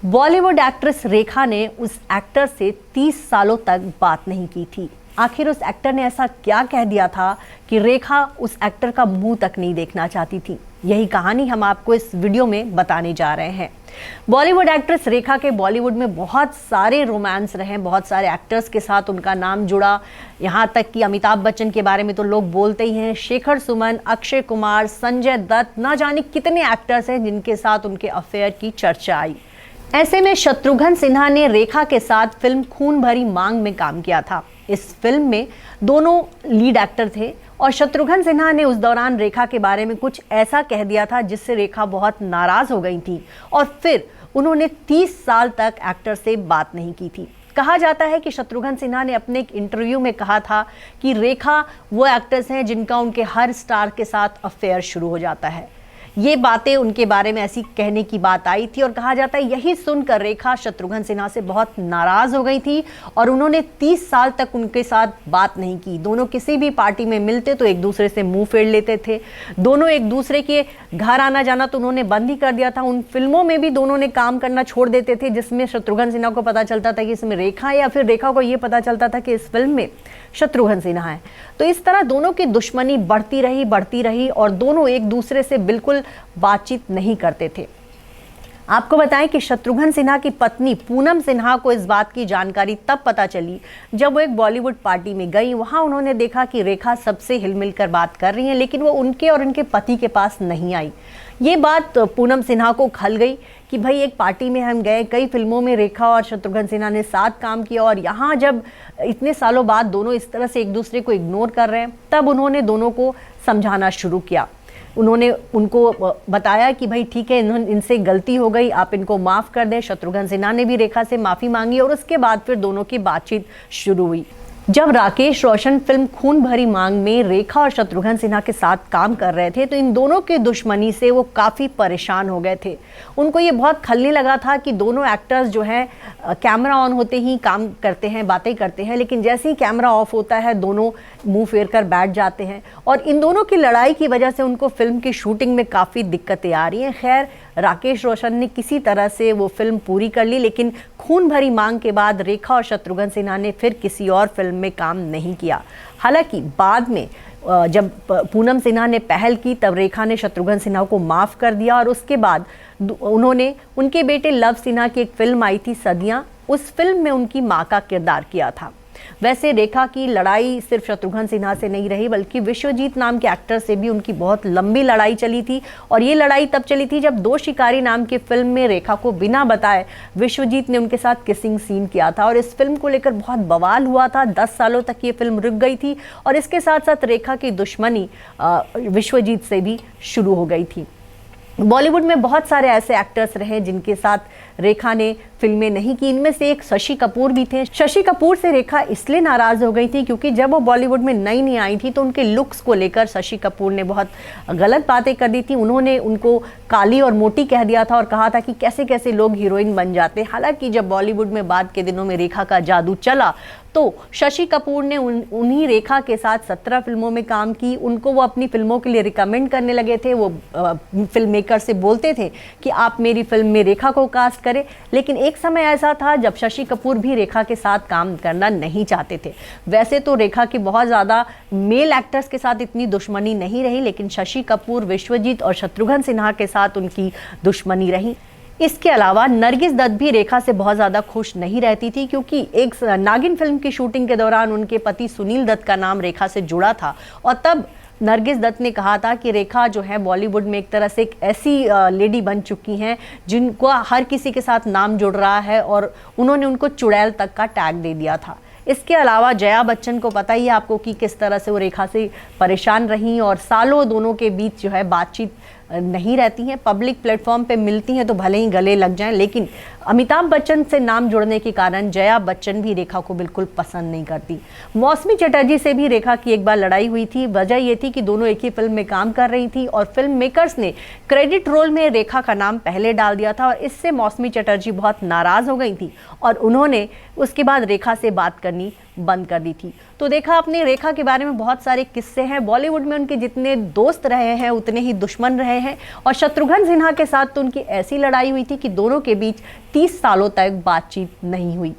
Bollywood actress रेखा ने उस actor से 30 सालों तक बात नहीं की थी। आखिर उस एक्टर ने ऐसा क्या कह दिया था कि रेखा उस एक्टर का मुंह तक नहीं देखना चाहती थी। यही कहानी हम आपको इस वीडियो में बताने जा रहे हैं। बॉलीवुड एक्ट्रेस रेखा के बॉलीवुड में बहुत सारे रोमांस रहे, बहुत सारे एक्टर्स के साथ उनका नाम जुड़ा। यहाँ तक कि अमिताभ बच्चन के बारे में तो लोग बोलते ही हैं, शेखर सुमन, अक्षय कुमार, संजय दत्त, ना जाने कितने एक्टर्स हैं जिनके साथ उनके अफेयर की चर्चा आई। ऐसे में शत्रुघ्न सिन्हा ने रेखा के साथ फिल्म खून भरी मांग में काम किया था। इस फिल्म में दोनों लीड एक्टर थे और शत्रुघ्न सिन्हा ने उस दौरान रेखा के बारे में कुछ ऐसा कह दिया था जिससे रेखा बहुत नाराज हो गई थी और फिर उन्होंने 30 साल तक एक्टर से बात नहीं की थी। कहा जाता है कि शत्रुघ्न सिन्हा ने अपने एक इंटरव्यू में कहा था कि रेखा वो एक्टर्स हैं जिनका उनके हर स्टार के साथ अफेयर शुरू हो जाता है। ये बातें उनके बारे में ऐसी कहने की बात आई थी और कहा जाता है यही सुनकर रेखा शत्रुघ्न सिन्हा से बहुत नाराज हो गई थी और उन्होंने 30 साल तक उनके साथ बात नहीं की। दोनों किसी भी पार्टी में मिलते तो एक दूसरे से मुंह फेर लेते थे। दोनों एक दूसरे के घर आना जाना तो उन्होंने बंद ही कर दिया था। उन फिल्मों में भी दोनों ने काम करना छोड़ देते थे जिसमें शत्रुघ्न सिन्हा को पता चलता था कि इसमें रेखा है, या फिर रेखा को ये पता चलता था कि इस फिल्म में शत्रुघ्न सिन्हा है। तो इस तरह दोनों की दुश्मनी बढ़ती रही और दोनों एक दूसरे से बिल्कुल बातचीत नहीं करते थे। आपको बताएं कि शत्रुघ्न सिन्हा की पत्नी पूनम सिन्हा को इस बात की जानकारी तब पता चली जब वो एक बॉलीवुड पार्टी में गई। वहां उन्होंने देखा कि रेखा सबसे हिलमिल कर बात कर रही है, लेकिन वो उनके और उनके पति के पास नहीं आई। ये बात पूनम सिन्हा को खल गई कि भाई एक पार्टी में हम गए, कई फिल्मों में रेखा और शत्रुघ्न सिन्हा ने साथ काम किया और यहाँ जब इतने सालों बाद दोनों इस तरह से एक दूसरे को इग्नोर कर रहे हैं, तब उन्होंने दोनों को समझाना शुरू किया। उन्होंने उनको बताया कि भाई ठीक है, इनसे गलती हो गई, आप इनको माफ़ कर दें। शत्रुघ्न सिन्हा ने भी रेखा से माफ़ी मांगी और उसके बाद फिर दोनों की बातचीत शुरू हुई। जब राकेश रोशन फिल्म खून भरी मांग में रेखा और शत्रुघ्न सिन्हा के साथ काम कर रहे थे तो इन दोनों की दुश्मनी से वो काफ़ी परेशान हो गए थे। उनको ये बहुत खलने लगा था कि दोनों एक्टर्स जो हैं कैमरा ऑन होते ही काम करते हैं, बातें करते हैं, लेकिन जैसे ही कैमरा ऑफ होता है दोनों मुंह फेर कर बैठ जाते हैं और इन दोनों की लड़ाई की वजह से उनको फिल्म की शूटिंग में काफ़ी दिक्कतें आ रही हैं। खैर, राकेश रोशन ने किसी तरह से वो फिल्म पूरी कर ली, लेकिन खून भरी मांग के बाद रेखा और शत्रुघ्न सिन्हा ने फिर किसी और फिल्म में काम नहीं किया। हालांकि बाद में जब पूनम सिन्हा ने पहल की तब रेखा ने शत्रुघ्न सिन्हा को माफ़ कर दिया और उसके बाद उन्होंने उनके बेटे लव सिन्हा की एक फिल्म आई थी सदियाँ, उस फिल्म में उनकी माँ का किरदार किया था। वैसे रेखा की लड़ाई सिर्फ शत्रुघ्न सिन्हा से नहीं रही बल्कि विश्वजीत नाम के एक्टर से भी उनकी बहुत लंबी लड़ाई चली थी और ये लड़ाई तब चली थी जब दो शिकारी नाम की फिल्म में रेखा को बिना बताए विश्वजीत ने उनके साथ किसिंग सीन किया था और इस फिल्म को लेकर बहुत बवाल हुआ था। 10 सालों तक ये फिल्म रुक गई थी और इसके साथ साथ रेखा की दुश्मनी विश्वजीत से भी शुरू हो गई थी। बॉलीवुड में बहुत सारे ऐसे एक्टर्स रहे जिनके साथ रेखा ने फिल्में नहीं की। इनमें से एक शशि कपूर भी थे। शशि कपूर से रेखा इसलिए नाराज हो गई थी क्योंकि जब वो बॉलीवुड में नई आई थी तो उनके लुक्स को लेकर शशि कपूर ने बहुत गलत बातें कर दी थी। उन्होंने उनको काली और मोटी कह दिया था और कहा था कि कैसे कैसे लोग हीरोइन बन जाते। हालांकि जब बॉलीवुड में बाद के दिनों में रेखा का जादू चला तो शशि कपूर ने उन्हीं रेखा के साथ 17 फिल्मों में काम की। उनको वो अपनी फिल्मों के लिए रिकमेंड करने लगे थे। वो फिल्म मेकर से बोलते थे कि आप मेरी फिल्म में रेखा को कास्ट करें, लेकिन एक समय ऐसा था जब शशि कपूर भी रेखा के साथ काम करना नहीं चाहते थे। वैसे तो रेखा की बहुत ज़्यादा मेल एक्टर्स के साथ इतनी दुश्मनी नहीं रही, लेकिन शशि कपूर, विश्वजीत और शत्रुघ्न सिन्हा के साथ उनकी दुश्मनी रही। इसके अलावा नरगिस दत्त भी रेखा से बहुत ज़्यादा खुश नहीं रहती थी क्योंकि एक नागिन फिल्म की शूटिंग के दौरान उनके पति सुनील दत्त का नाम रेखा से जुड़ा था और तब नरगिस दत्त ने कहा था कि रेखा जो है बॉलीवुड में एक तरह से एक ऐसी लेडी बन चुकी हैं जिनको हर किसी के साथ नाम जुड़ रहा है और उन्होंने उनको चुड़ैल तक का टैग दे दिया था। इसके अलावा जया बच्चन को पता ही है आपको कि किस तरह से वो रेखा से परेशान रहीं और सालों दोनों के बीच जो है बातचीत नहीं रहती हैं। पब्लिक प्लेटफॉर्म पे मिलती हैं तो भले ही गले लग जाएं, लेकिन अमिताभ बच्चन से नाम जुड़ने के कारण जया बच्चन भी रेखा को बिल्कुल पसंद नहीं करती। मौसमी चटर्जी से भी रेखा की एक बार लड़ाई हुई थी। वजह ये थी कि दोनों एक ही फिल्म में काम कर रही थी और फिल्म मेकर्स ने क्रेडिट रोल में रेखा का नाम पहले डाल दिया था और इससे मौसमी चटर्जी बहुत नाराज़ हो गई थी और उन्होंने उसके बाद रेखा से बात करनी बंद कर दी थी। तो देखा आपने, रेखा के बारे में बहुत सारे किस्से हैं। बॉलीवुड में उनके जितने दोस्त रहे हैं उतने ही दुश्मन रहे हैं, और शत्रुघ्न सिन्हा के साथ तो उनकी ऐसी लड़ाई हुई थी कि दोनों के बीच 30 सालों तक बातचीत नहीं हुई।